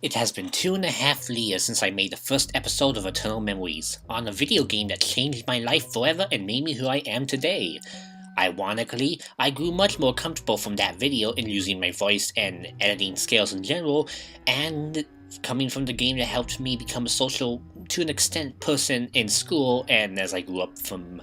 It has been 2.5 years since I made the first episode of Eternal Memories, on a video game that changed my life forever and made me who I am today. Ironically, I grew much more comfortable from that video in using my voice and editing skills in general, and coming from the game that helped me become a social, to an extent, person in school, and as I grew up from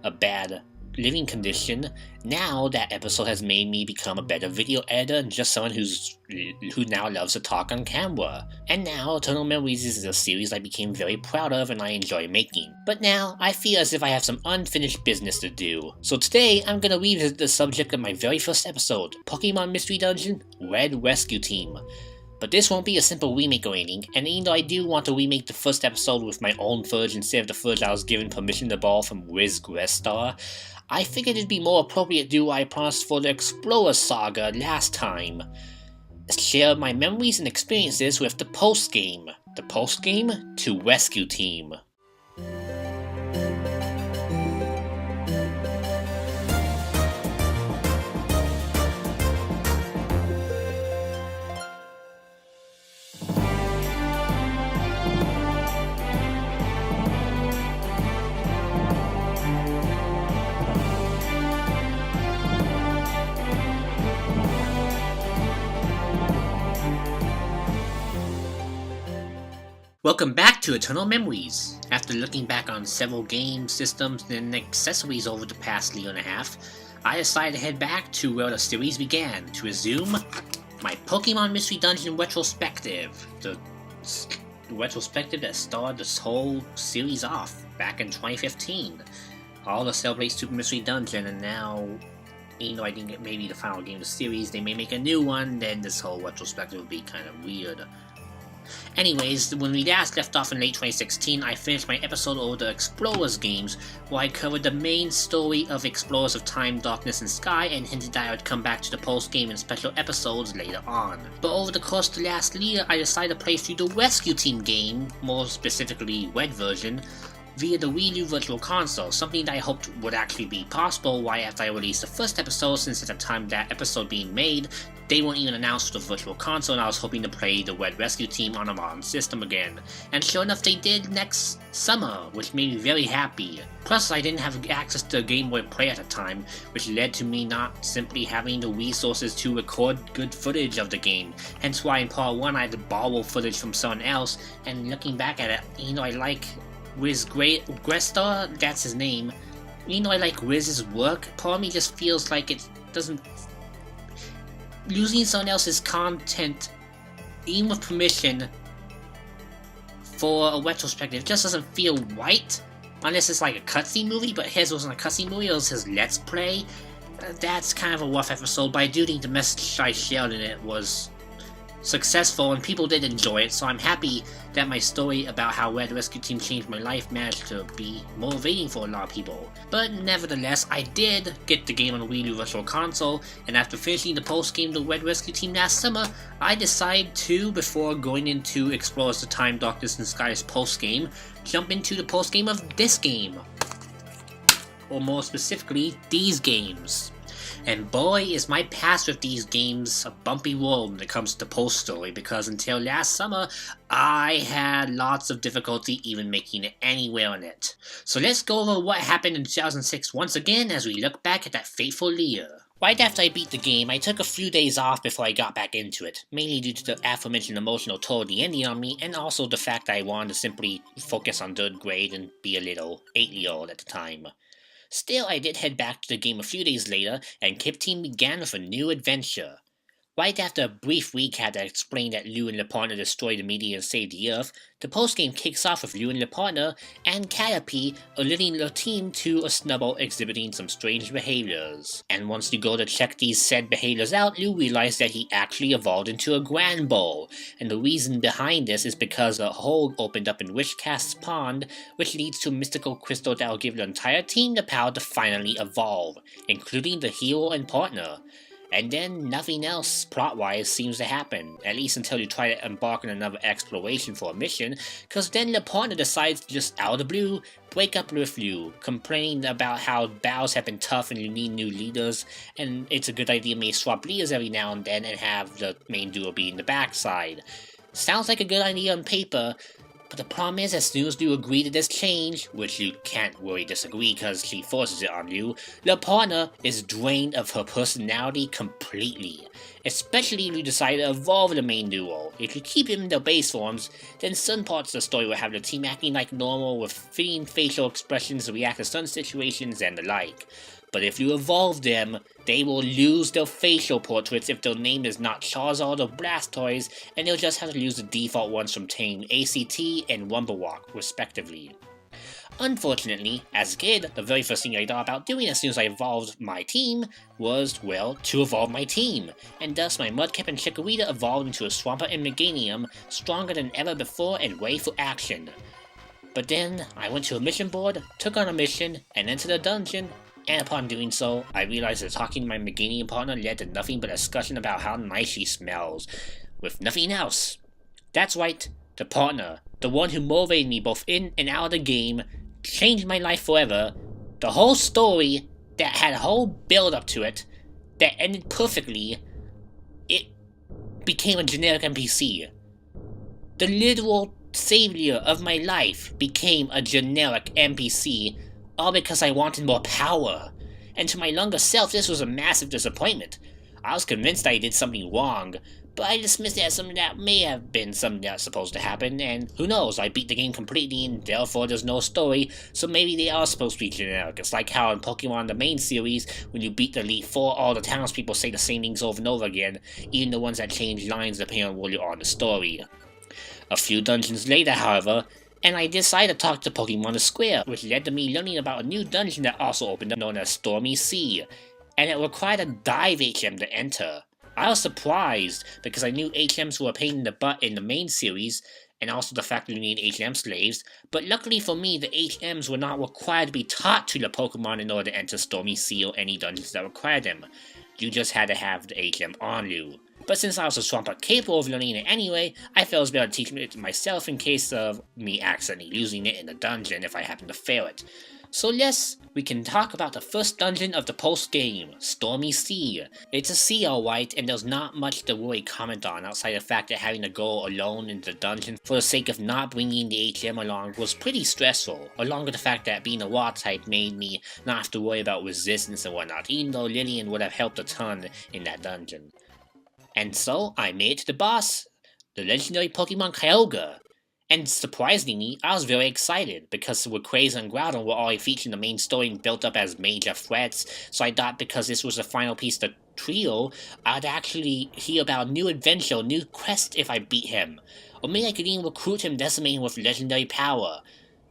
a bad living condition, now that episode has made me become a better video editor and just someone who now loves to talk on camera. And now Eternal Memories is a series I became very proud of and I enjoy making. But now I feel as if I have some unfinished business to do. So today I'm gonna revisit the subject of my very first episode, Pokemon Mystery Dungeon Red Rescue Team. But this won't be a simple remake or anything, and even though I do want to remake the first episode with my own footage instead of the footage I was given permission to borrow from Wiz Grestar, I figured it'd be more appropriate to do what I promised for the Explorer Saga last time. Share my memories and experiences with the post-game. The post-game to Rescue Team. Welcome back to Eternal Memories. After looking back on several game systems and accessories over the past year and a half, I decided to head back to where the series began to resume my Pokemon Mystery Dungeon Retrospective. The retrospective that started this whole series off back in 2015. All to celebrate Super Mystery Dungeon, and now, even though I didn't get maybe the final game of the series, they may make a new one, then this whole retrospective would be kind of weird. Anyways, when we last left off in late 2016, I finished my episode over the Explorers games, where I covered the main story of Explorers of Time, Darkness, and Sky, and hinted that I would come back to the post-game and special episodes later on. But over the course of the last year, I decided to play through the Rescue Team game, more specifically Red version, via the Wii U Virtual Console, something that I hoped would actually be possible right after I released the first episode, since at the time that episode being made, they weren't even announced for the Virtual Console and I was hoping to play the Red Rescue Team on a modern system again. And sure enough they did next summer, which made me very happy. Plus I didn't have access to Game Boy Play at the time, which led to me not simply having the resources to record good footage of the game, hence why in part 1 I had to borrow footage from someone else, and looking back at it, I like Wiz Grestar, that's his name. I like Wiz's work, part of me just feels like it doesn't... Using someone else's content, even with permission, for a retrospective just doesn't feel right. Unless it's like a cutscene movie, but his wasn't a cutscene movie, it was his Let's Play. That's kind of a rough episode, but I do think the message I shared in it was successful and people did enjoy it, so I'm happy that my story about how Red Rescue Team changed my life managed to be motivating for a lot of people. But nevertheless, I did get the game on the Wii U Virtual Console, and after finishing the post-game to Red Rescue Team last summer, I decided to, before going into Explorers of Time, Darkness, and Sky's post-game, jump into the post-game of this game. Or more specifically, these games. And boy, is my past with these games a bumpy road when it comes to post-story, because until last summer, I had lots of difficulty even making it anywhere in it. So let's go over what happened in 2006 once again as we look back at that fateful year. Right after I beat the game, I took a few days off before I got back into it, mainly due to the aforementioned emotional toll of the ending on me, and also the fact that I wanted to simply focus on 3rd grade and be a little 8-year-old at the time. Still, I did head back to the game a few days later, and Kip Team began with a new adventure. Right after a brief recap that explained that Lou and LePartner destroyed the media and saved the Earth, the postgame kicks off with Lou and LePartner and Caterpie alerting the team to a Snubbull exhibiting some strange behaviors. And once you go to check these said behaviors out, Lou realized that he actually evolved into a Granbull, and the reason behind this is because a hole opened up in Wishcast's pond, which leads to a mystical crystal that will give the entire team the power to finally evolve, including the hero and partner. And then nothing else plot-wise seems to happen, at least until you try to embark on another exploration for a mission, cause then the partner decides to just out of the blue break up with you, complaining about how battles have been tough and you need new leaders, and it's a good idea to maybe swap leaders every now and then and have the main duo be in the backside. Sounds like a good idea on paper, but the problem is, as soon as you agree to this change, which you can't really disagree because she forces it on you, the partner is drained of her personality completely. Especially if you decide to evolve the main duo. If you keep him in their base forms, then certain parts of the story will have the team acting like normal with fitting facial expressions to react to certain situations and the like. But if you evolve them, they will lose their facial portraits if their name is not Charizard or Blastoise, and they'll just have to use the default ones from Team ACT and Wumberwalk, respectively. Unfortunately, as a kid, the very first thing I thought about doing as soon as I evolved my team was, well, to evolve my team, and thus my Mudkip and Chikorita evolved into a Swampert and Meganium, stronger than ever before and ready for action. But then, I went to a mission board, took on a mission, and entered a dungeon, and upon doing so, I realized that talking to my Meganium partner led to nothing but a discussion about how nice she smells, with nothing else. That's right, the partner, the one who motivated me both in and out of the game, changed my life forever. The whole story that had a whole build up to it, that ended perfectly, it became a generic NPC. The literal savior of my life became a generic NPC, all because I wanted more power. And to my younger self, this was a massive disappointment. I was convinced I did something wrong, but I dismissed it as something that may have been something that's supposed to happen, and who knows, I beat the game completely and therefore there's no story, so maybe they are supposed to be generic. It's like how in Pokemon the main series, when you beat the Elite Four, all the townspeople say the same things over and over again, even the ones that change lines depending on where you are in the story. A few dungeons later, however, and I decided to talk to Pokemon the Square, which led to me learning about a new dungeon that also opened up known as Stormy Sea, and it required a dive HM to enter. I was surprised, because I knew HMs were a pain in the butt in the main series, and also the fact that you need HM slaves, but luckily for me, the HMs were not required to be taught to the Pokemon in order to enter Stormy Sea or any dungeons that required them. You just had to have the HM on you. But since I was a Swampert capable of learning it anyway, I felt it was better to teach it myself in case of me accidentally losing it in the dungeon if I happen to fail it. So yes, we can talk about the first dungeon of the post-game, Stormy Sea. It's a sea alright, and there's not much to really comment on outside the fact that having to go alone into the dungeon for the sake of not bringing the HM along was pretty stressful, along with the fact that being a raw type made me not have to worry about resistance and whatnot, even though Lillian would have helped a ton in that dungeon. And so, I made it to the boss, the legendary Pokemon Kyogre. And surprisingly, I was very excited, because Rayquaza and Groudon were already featured in the main story and built up as major threats, so I thought because this was the final piece of the trio, I'd actually hear about a new adventure, a new quest if I beat him. Or maybe I could even recruit him, decimate him with legendary power.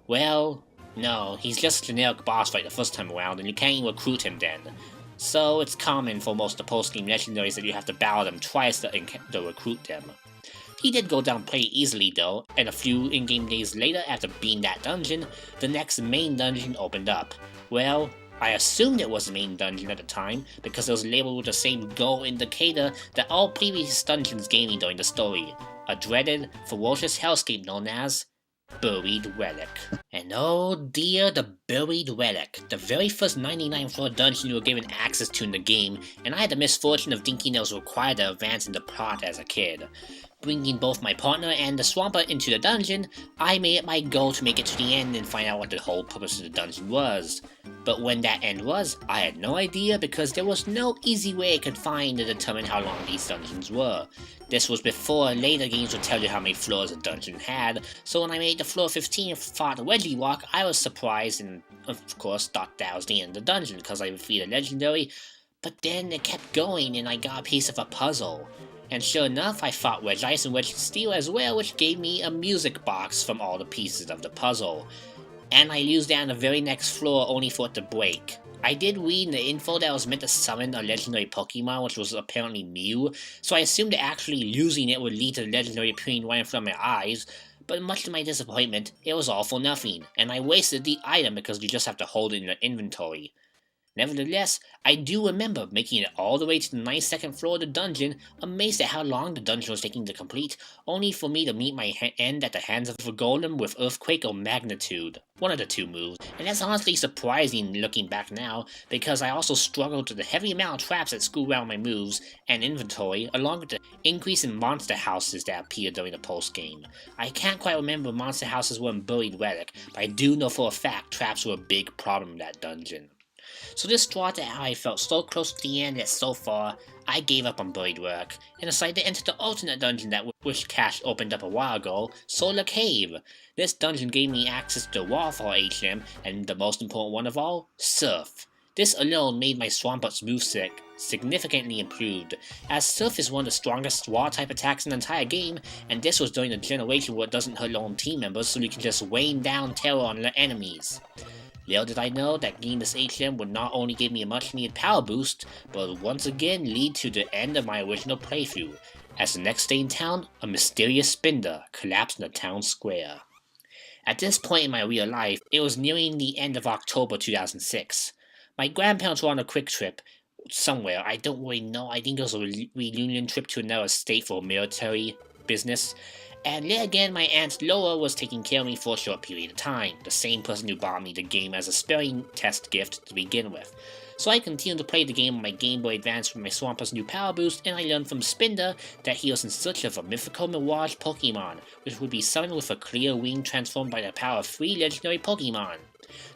Well, no, he's just a generic boss fight the first time around, and you can't even recruit him then. So it's common for most of the post-game legendaries that you have to battle them twice to recruit them. He did go down pretty easily though, and a few in-game days later after beating that dungeon, the next main dungeon opened up. Well, I assumed it was the main dungeon at the time, because it was labeled with the same goal indicator that all previous dungeons gave me during the story. A dreaded, ferocious hellscape known as Buried Relic. And oh dear, the Buried Relic. The very first 99 floor dungeon you were given access to in the game, and I had the misfortune of thinking it was required to advance in the plot as a kid. Bringing both my partner and the Swampert into the dungeon, I made it my goal to make it to the end and find out what the whole purpose of the dungeon was. But when that end was, I had no idea because there was no easy way I could find to determine how long these dungeons were. This was before later games would tell you how many floors a dungeon had, so when I made the floor 15 and fought the Wedgie Walk, I was surprised and of course thought that was the end of the dungeon because I defeated a legendary, but then it kept going and I got a piece of a puzzle. And sure enough, I fought Wedge Ice and Wedge Steel as well, which gave me a music box from all the pieces of the puzzle. And I used that on the very next floor only for it to break. I did read in the info that I was meant to summon a legendary Pokemon, which was apparently Mew, so I assumed that actually losing it would lead to the legendary appearing right in front of my eyes, but much to my disappointment, it was all for nothing, and I wasted the item because you just have to hold it in your inventory. Nevertheless, I do remember making it all the way to the 92nd floor of the dungeon, amazed at how long the dungeon was taking to complete, only for me to meet my end at the hands of a golem with Earthquake or Magnitude, one of the two moves, and that's honestly surprising looking back now, because I also struggled with the heavy amount of traps that screw around my moves and inventory, along with the increase in monster houses that appeared during the post-game. I can't quite remember if monster houses were in Buried Relic, but I do know for a fact traps were a big problem in that dungeon. So distraught at how I felt so close to the end that so far, I gave up on Buried Work, and decided to enter the alternate dungeon that which Cash opened up a while ago, Solar Cave. This dungeon gave me access to the Waterfall HM, and the most important one of all, Surf. This alone made my Swamput's moveset significantly improved, as Surf is one of the strongest water type attacks in the entire game, and this was during the generation where it doesn't hurt your own team members, so you can just rain down terror on the enemies. Little did I know that getting this HM would not only give me a much needed power boost, but would once again lead to the end of my original playthrough, as the next day in town, a mysterious spinner collapsed in the town square. At this point in my real life, it was nearing the end of October 2006. My grandparents were on a quick trip somewhere, I don't really know, I think it was a reunion trip to another state for military business. And yet again, my aunt Laura was taking care of me for a short period of time, the same person who bought me the game as a spelling test gift to begin with. So I continued to play the game on my Game Boy Advance with my Swampus' new power boost, and I learned from Spinder that he was in search of a mythical Mirage Pokemon, which would be summoned with a clear wing transformed by the power of 3 legendary Pokemon.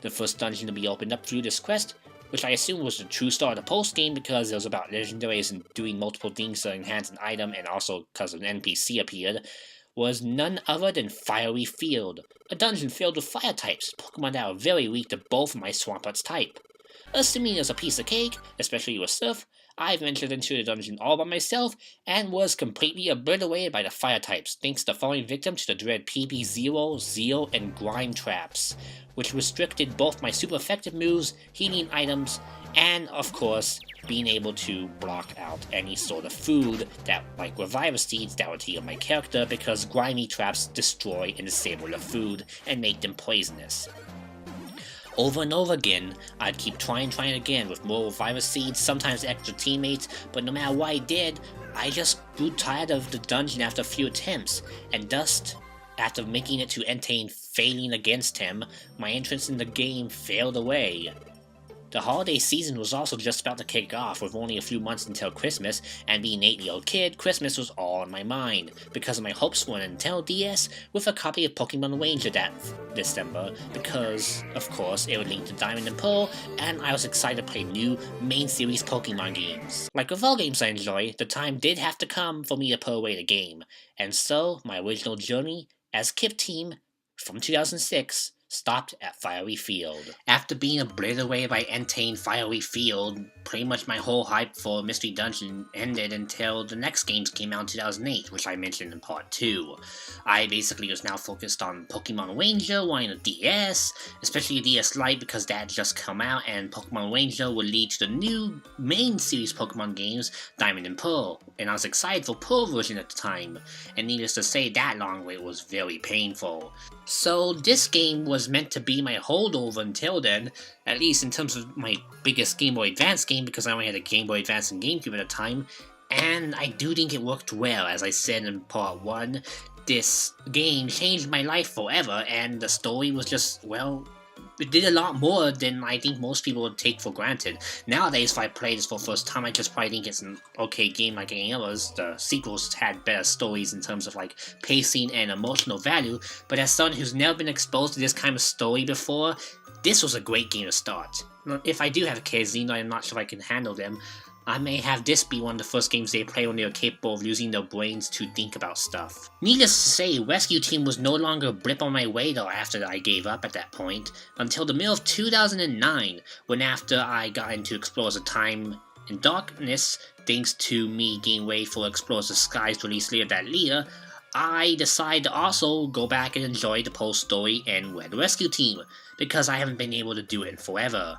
The first dungeon to be opened up through this quest, which I assume was the true start of the post-game because it was about legendaries and doing multiple things to enhance an item, and also because an NPC appeared, was none other than Fiery Field, a dungeon filled with fire types, Pokemon that are very weak to both of my Swamput's type. Assuming it was a piece of cake, especially with Surf, I ventured into the dungeon all by myself and was completely obliterated by the fire types, thanks to falling victim to the dread PB0, Zeal, and Grime traps, which restricted both my super effective moves, healing items, and, of course, being able to block out any sort of food that, like Reviver Seeds, that would heal my character because grimy traps destroy and disable the food and make them poisonous. Over and over again, I'd keep trying again with more Reviver Seeds, sometimes extra teammates, but no matter what I did, I just grew tired of the dungeon after a few attempts, and thus, after making it to Entane failing against him, my entrance in the game failed away. The holiday season was also just about to kick off with only a few months until Christmas, and being an 8-year-old kid, Christmas was all on my mind, because of my hopes for an Nintendo DS with a copy of Pokemon Ranger that December, because, of course, it would link to Diamond and Pearl, and I was excited to play new main series Pokemon games. Like with all games I enjoy, the time did have to come for me to put away the game, and so my original journey as Kip Team from 2006 stopped at Fiery Field. After being obliterated by Entane Fiery Field, pretty much my whole hype for Mystery Dungeon ended until the next games came out in 2008, which I mentioned in part 2. I basically was now focused on Pokemon Ranger, wanting a DS, especially a DS Lite because that had just come out, and Pokemon Ranger would lead to the new main series Pokemon games, Diamond and Pearl, and I was excited for Pearl version at the time, and needless to say, that long wait was very painful. So this game was meant to be my holdover until then, at least in terms of my biggest Game Boy Advance game, because I only had a Game Boy Advance and GameCube at the time, and I do think it worked well. As I said in part 1, this game changed my life forever, and the story was just, well, it did a lot more than I think most people would take for granted. Nowadays, if I play this for the first time, I just probably think it's an okay game like any others. The sequels had better stories in terms of like pacing and emotional value, but as someone who's never been exposed to this kind of story before, this was a great game to start. If I do have kids, even though I'm not sure if I can handle them, I may have this be one of the first games they play when they are capable of using their brains to think about stuff. Needless to say, Rescue Team was no longer a blip on my radar after I gave up at that point, until the middle of 2009, when after I got into Explorers of Time and Darkness, thanks to me getting ready for Explorers of Skies release later that year, I decided to also go back and enjoy the post story and Red Rescue Team, because I haven't been able to do it in forever.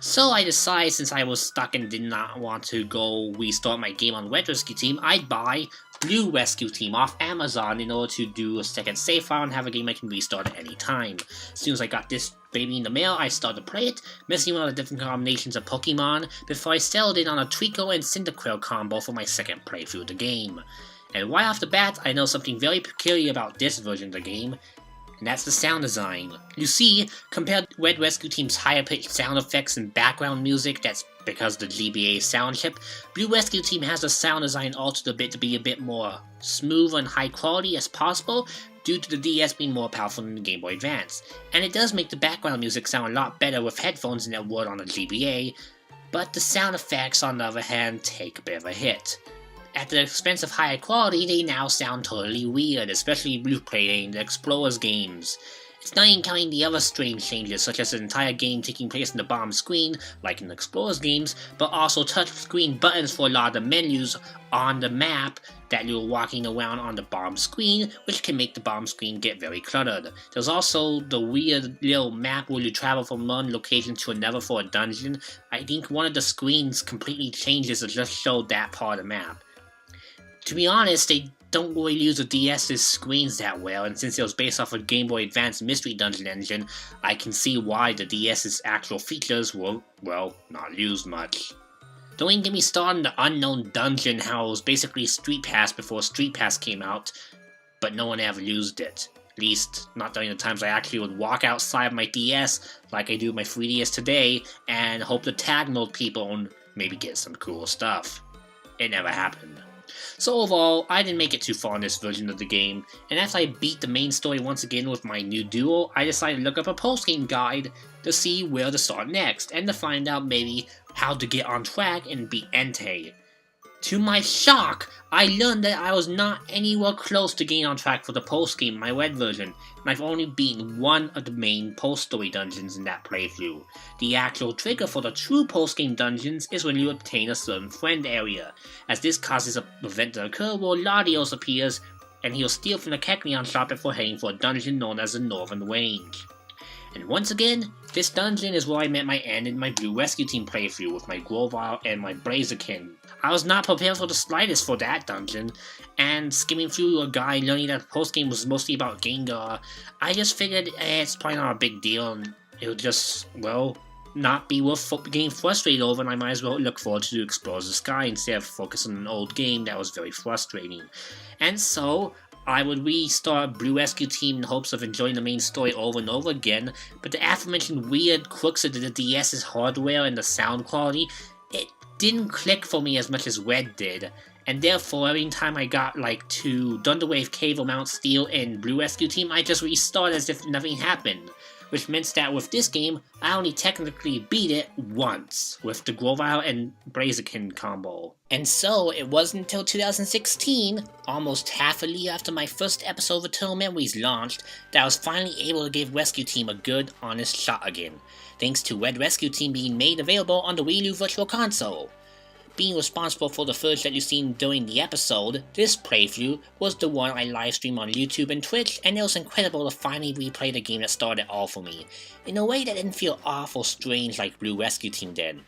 So I decided, since I was stuck and did not want to go restart my game on Red Rescue Team, I'd buy Blue Rescue Team off Amazon in order to do a second save file and have a game I can restart at any time. As soon as I got this baby in the mail, I started to play it, messing with all the different combinations of Pokemon, before I settled in on a Trico and Cyndaquil combo for my second playthrough of the game. And right off the bat, I know something very peculiar about this version of the game, and that's the sound design. You see, compared to Red Rescue Team's higher pitched sound effects and background music, that's because the GBA sound chip, Blue Rescue Team has the sound design altered a bit to be a bit more smooth and high quality as possible, due to the DS being more powerful than the Game Boy Advance. And it does make the background music sound a lot better with headphones than it would on the GBA, but the sound effects on the other hand take a bit of a hit. At the expense of higher quality, they now sound totally weird, especially Blue playing the Explorers games. It's not even counting the other strange changes, such as the entire game taking place in the bottom screen, like in the Explorers games, but also touchscreen buttons for a lot of the menus on the map that you're walking around on the bottom screen, which can make the bottom screen get very cluttered. There's also the weird little map where you travel from one location to another for a dungeon. I think one of the screens completely changes to just show that part of the map. To be honest, they don't really use the DS's screens that well, and since it was based off of Game Boy Advance Mystery Dungeon engine, I can see why the DS's actual features were, well, not used much. Don't even get me started on the Unknown Dungeon, how it was basically Street Pass before Street Pass came out, but no one ever used it. At least, not during the times I actually would walk outside of my DS, like I do my 3DS today, and hope to tag those people and maybe get some cool stuff. It never happened. So overall, I didn't make it too far in this version of the game, and after I beat the main story once again with my new duo, I decided to look up a post-game guide to see where to start next, and to find out maybe how to get on track and beat Entei. To my shock, I learned that I was not anywhere close to getting on track for the post-game, my Red version, and I've only beaten one of the main post-story dungeons in that playthrough. The actual trigger for the true post-game dungeons is when you obtain a certain friend area, as this causes an event to occur where Latios appears, and he'll steal from the Kecleon shop before heading for a dungeon known as the Northern Range. And once again, this dungeon is where I met my end in my Blue Rescue Team playthrough with my Grovyle and my Blaziken. I was not prepared for the slightest for that dungeon, and skimming through a guide learning that the postgame was mostly about Gengar, I just figured it's probably not a big deal and it would just, well, not be worth getting frustrated over, and I might as well look forward to Explore the Sky instead of focusing on an old game that was very frustrating. And so, I would restart Blue Rescue Team in hopes of enjoying the main story over and over again, but the aforementioned weird quirks of the DS's hardware and the sound quality, it didn't click for me as much as Red did, and therefore every time I got to Thunderwave Cave or Mount Steel in Blue Rescue Team, I just restarted as if nothing happened. Which meant that with this game, I only technically beat it once, with the Grovyle and Blaziken combo. And so, it wasn't until 2016, almost half a year after my first episode of Eternal Memories launched, that I was finally able to give Rescue Team a good, honest shot again, thanks to Red Rescue Team being made available on the Wii U Virtual Console. Being responsible for the footage that you've seen during the episode, this playthrough was the one I livestreamed on YouTube and Twitch, and it was incredible to finally replay the game that started it all for me, in a way that didn't feel awful strange like Blue Rescue Team did.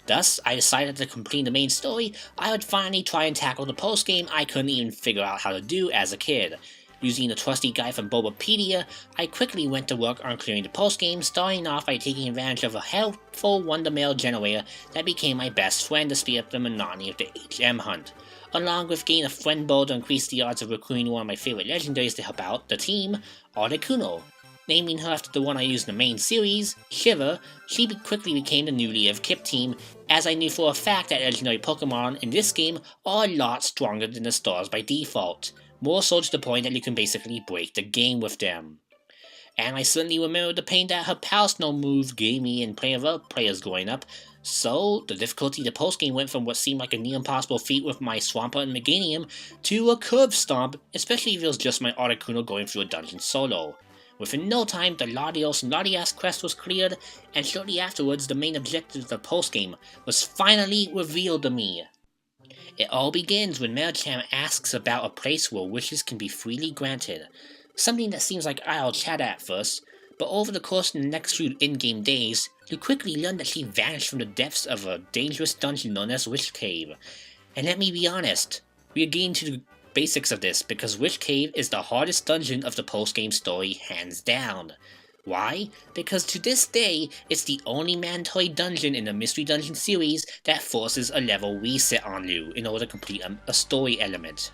Thus, I decided to complete the main story, I would finally try and tackle the post-game I couldn't even figure out how to do as a kid. Using the trusty guide from Bulbapedia, I quickly went to work on clearing the postgame, starting off by taking advantage of a helpful Wonder Mail generator that became my best friend to speed up the monotony of the HM hunt, along with getting a friend bowl to increase the odds of recruiting one of my favorite legendaries to help out the team, Articuno. Naming her after the one I used in the main series, Shiver, she quickly became the new leader of Kip Team, as I knew for a fact that legendary Pokemon in this game are a lot stronger than the stars by default. More so to the point that you can basically break the game with them. And I certainly remember the pain that her Power Snow move gave me in playing with other players growing up, so the difficulty of the postgame went from what seemed like a near impossible feat with my Swampert and Meganium to a curb stomp, especially if it was just my Articuno going through a dungeon solo. Within no time, the Latios and Latias quest was cleared, and shortly afterwards the main objective of the postgame was finally revealed to me. It all begins when Medicham asks about a place where wishes can be freely granted, something that seems like idle chatter at first, But over the course of the next few in-game days, you quickly learn that she vanished from the depths of a dangerous dungeon known as Witch Cave. And let me be honest, we are getting to the basics of this because Witch Cave is the hardest dungeon of the post-game story, hands down. Why? Because to this day, it's the only mandatory dungeon in the Mystery Dungeon series that forces a level reset on you in order to complete a story element.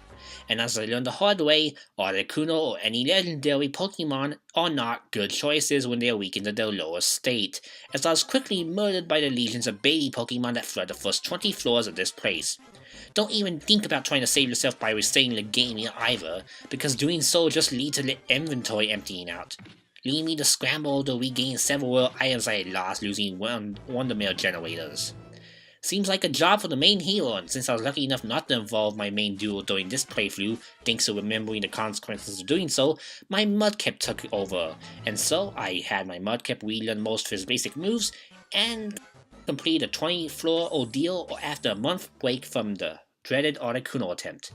And as I learned the hard way, Articuno or any legendary Pokemon are not good choices when they are weakened to their lowest state, as I was quickly murdered by the legions of baby Pokemon that flood the first 20 floors of this place. Don't even think about trying to save yourself by resetting the game either, because doing so just leads to the inventory emptying out, leaving me to scramble to regain several world items I had lost losing Wondermere generators. Seems like a job for the main hero, and since I was lucky enough not to involve my main duo during this playthrough, thanks to remembering the consequences of doing so, my Mudkip took over, and so I had my Mudkip relearn most of his basic moves, and complete a 20-floor ordeal after a month break from the dreaded Articuno attempt.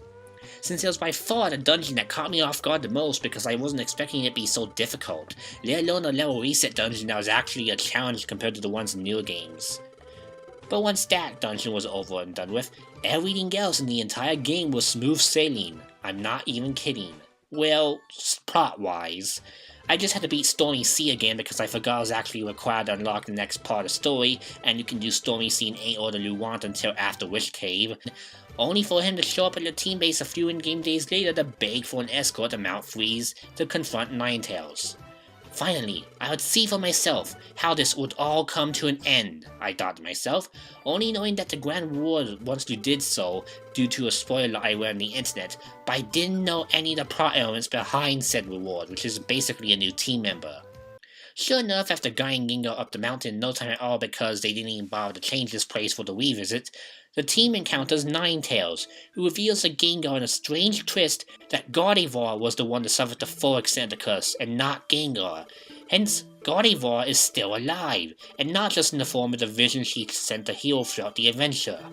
Since it was by far the dungeon that caught me off guard the most because I wasn't expecting it to be so difficult, let alone a level reset dungeon that was actually a challenge compared to the ones in newer games. But once that dungeon was over and done with, everything else in the entire game was smooth sailing. I'm not even kidding. Well, plot-wise. I just had to beat Stormy Sea again because I forgot I was actually required to unlock the next part of the story, and you can do Stormy Sea in any order you want until after Witch Cave, only for him to show up at the team base a few in-game days later to beg for an escort to Mount Freeze to confront Ninetales. Finally, I would see for myself how this would all come to an end, I thought to myself, only knowing that the grand reward once you did so due to a spoiler I read on the internet, but I didn't know any of the plot elements behind said reward, which is basically a new team member. Sure enough, after guiding Gengar up the mountain in no time at all because they didn't even bother to change this place for the revisit, the team encounters Ninetales, who reveals to Gengar in a strange twist that Gardevoir was the one to suffer the full extent of the curse, and not Gengar. Hence, Gardevoir is still alive, and not just in the form of the vision she sent to heal throughout the adventure.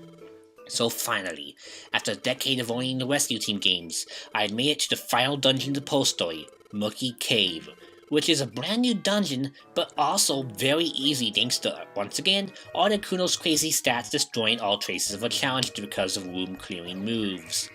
So finally, after a decade of owning the rescue team games, I had made it to the final dungeon of the post story, Murky Cave, which is a brand new dungeon, but also very easy thanks to, once again, Articuno's crazy stats destroying all traces of a challenge because of room clearing moves.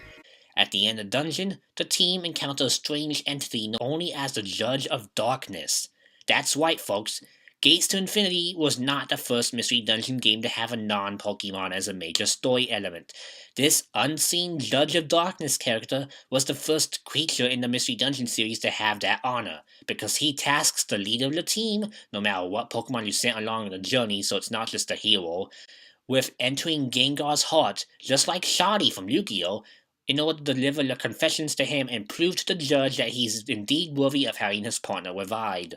At the end of the dungeon, the team encounters a strange entity known only as the Judge of Darkness. That's right, folks. Gates to Infinity was not the first Mystery Dungeon game to have a non-Pokemon as a major story element. This unseen Judge of Darkness character was the first creature in the Mystery Dungeon series to have that honor, because he tasks the leader of the team, no matter what Pokemon you sent along the journey, so it's not just the hero, with entering Gengar's heart, just like Shoddy from Yu-Gi-Oh!, in order to deliver the confessions to him and prove to the judge that he's indeed worthy of having his partner revived.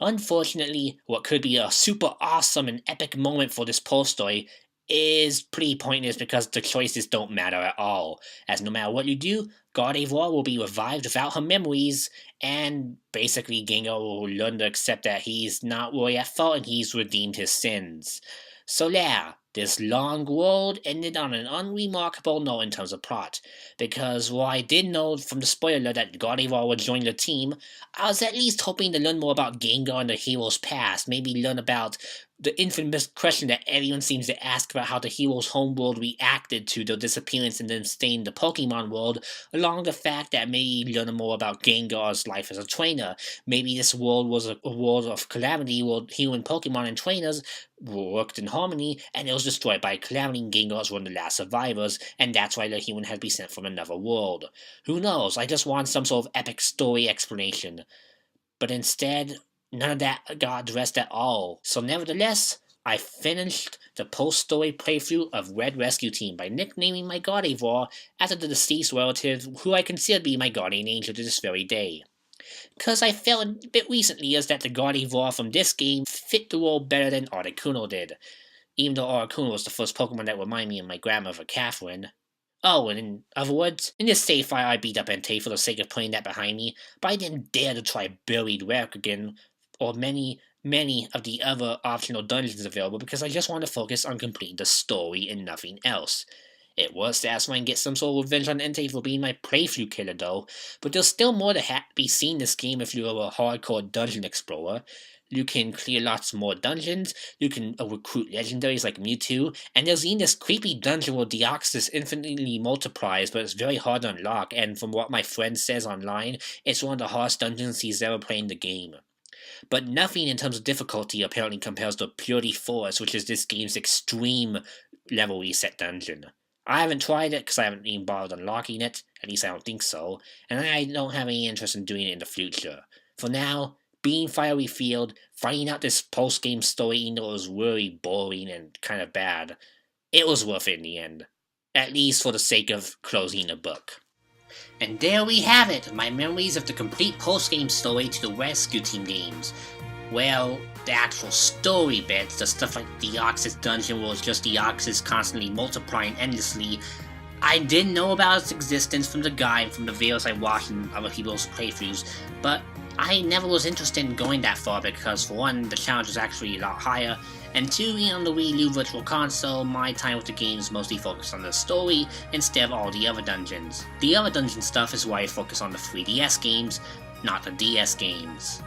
Unfortunately, what could be a super awesome and epic moment for this post story is pretty pointless because the choices don't matter at all, as no matter what you do, Gardevoir will be revived without her memories, and basically Gengar will learn to accept that he's not really at fault and he's redeemed his sins. So yeah, this long world ended on an unremarkable note in terms of plot, because while I did know from the spoiler that Gardevoir would join the team, I was at least hoping to learn more about Gengar and the hero's past, maybe learn about the infamous question that everyone seems to ask about how the hero's homeworld reacted to their disappearance and then staying in the Pokemon world, along the fact that maybe learn more about Gengar's life as a trainer. Maybe this world was a world of calamity where human Pokemon and trainers worked in harmony, and it was destroyed by calamity and Gengar's one of the last survivors, and that's why the human had to be sent from another world. Who knows, I just want some sort of epic story explanation. But instead, none of that got addressed at all. So nevertheless, I finished the post-story playthrough of Red Rescue Team by nicknaming my Gardevoir after the deceased relative who I consider to be my guardian angel to this very day. Cause I felt a bit recently as that the Gardevoir from this game fit the role better than Articuno did, even though Articuno was the first Pokemon that reminded me of my grandmother Catherine. Oh, and in other words, in this save file I beat up Entei for the sake of putting that behind me, but I didn't dare to try Buried Wreck again, or many of the other optional dungeons available because I just wanted to focus on completing the story and nothing else. It was satisfying to get some sort of revenge on Entei for being my playthrough killer though, but there's still more to be seen in this game if you're a hardcore dungeon explorer. You can clear lots more dungeons, you can recruit legendaries like Mewtwo, and there's even this creepy dungeon where Deoxys infinitely multiplies, but it's very hard to unlock, and from what my friend says online, it's one of the hardest dungeons he's ever played in the game. But nothing in terms of difficulty apparently compares to Purity Forest, which is this game's extreme level reset dungeon. I haven't tried it because I haven't even bothered unlocking it, at least I don't think so, and I don't have any interest in doing it in the future. For now, being Fiery Field, finding out this post-game story even though it was really boring and kind of bad, it was worth it in the end. At least for the sake of closing the book. And there we have it, my memories of the complete post-game story to the Rescue Team games. Well, the actual story bits, the stuff like the Deoxys dungeon where it's just Deoxys constantly multiplying endlessly, I did know about its existence from the guide, from the videos I watched in other people's playthroughs, but I never was interested in going that far because, for one, the challenge was actually a lot higher, and two, being on the Wii U Virtual Console, my time with the game is mostly focused on the story instead of all the other dungeons. The other dungeon stuff is why I focus on the 3DS games, not the DS games.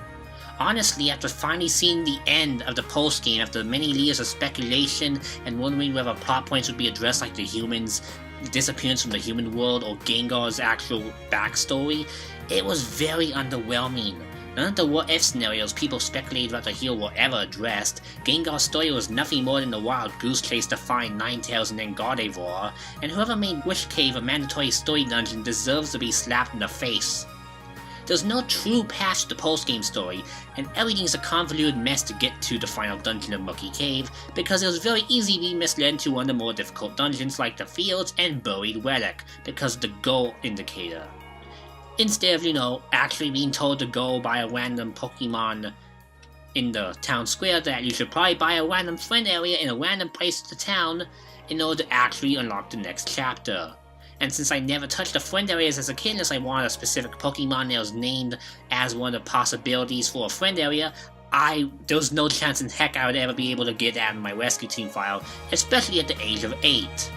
Honestly, after finally seeing the end of the post-game after many years of speculation and wondering whether plot points would be addressed like the humans' disappearance from the human world or Gengar's actual backstory, it was very underwhelming. None of the what-if scenarios people speculated about the hero were ever addressed. Gengar's story was nothing more than a wild goose chase to find Ninetales and then Gardevoir, and whoever made Wish Cave a mandatory story dungeon deserves to be slapped in the face. There's no true path to the post-game story, and everything's a convoluted mess to get to the final dungeon of Mucky Cave, because it was very easy to be misled to one of the more difficult dungeons like the Fields and Buried Relic, because of the goal indicator. Instead of, actually being told to go buy a random Pokemon in the town square, that you should probably buy a random friend area in a random place of the town in order to actually unlock the next chapter. And since I never touched the friend areas as a kid unless I wanted a specific Pokemon that was named as one of the possibilities for a friend area, there was no chance in heck I would ever be able to get that in my Rescue Team file, especially at the age of 8.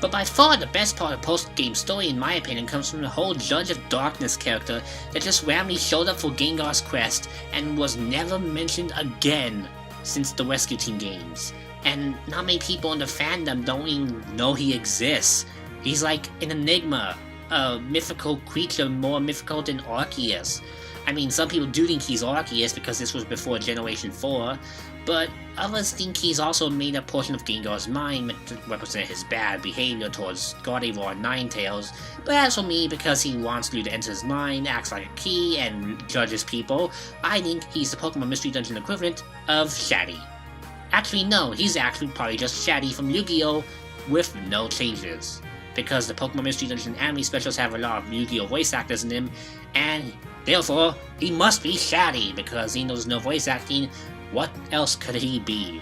But by far the best part of post-game story in my opinion comes from the whole Judge of Darkness character that just randomly showed up for Gengar's quest and was never mentioned again since the Rescue Team games. And not many people in the fandom don't even know he exists. He's like an enigma, a mythical creature more mythical than Arceus. I mean, some people do think he's Arceus because this was before Generation 4, but others think he's also made a portion of Gengar's mind to represent his bad behavior towards Gardevoir and Ninetales. But as for me, because he wants you to enter his mind, acts like a key, and judges people, I think he's the Pokemon Mystery Dungeon equivalent of Shaddy. Actually no, he's actually probably just Shaddy from Yu-Gi-Oh! With no changes. Because the Pokemon Mystery Dungeon anime specials have a lot of Yu-Gi-Oh! Voice actors in them, and therefore, he must be Shaddy, because even though there's no voice acting, what else could he be?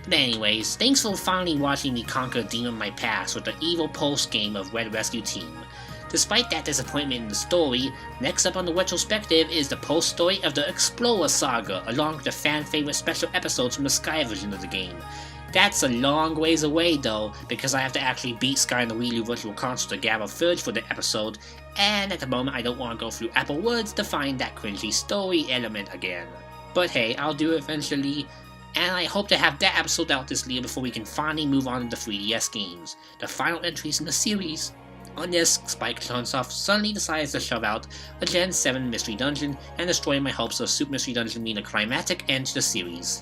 But anyways, thanks for finally watching me conquer a demon in my past with the evil post-game of Red Rescue Team. Despite that disappointment in the story, next up on the retrospective is the post-story of the Explorer Saga, along with the fan-favorite special episodes from the Sky version of the game. That's a long ways away though, because I have to actually beat Sky in the Wii U Virtual Console to gather footage for the episode, and at the moment I don't want to go through Apple Woods to find that cringy story element again. But hey, I'll do it eventually, and I hope to have that episode out this year before we can finally move on to the 3DS games, the final entries in the series. On this, Spike Chunsoft suddenly decides to shove out a Gen 7 Mystery Dungeon and destroy my hopes of Super Mystery Dungeon being a climatic end to the series.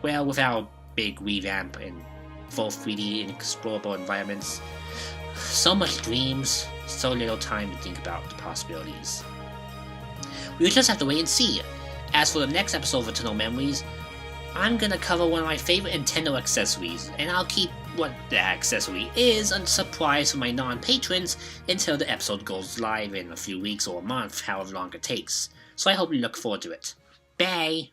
Well, without a big revamp and full 3D and explorable environments. So much dreams, so little time to think about the possibilities. We'll just have to wait and see. As for the next episode of Eternal Memories, I'm gonna cover one of my favorite Nintendo accessories, and I'll keep what that accessory is a surprise for my non-patrons until the episode goes live in a few weeks or a month, however long it takes. So I hope you look forward to it. Bye!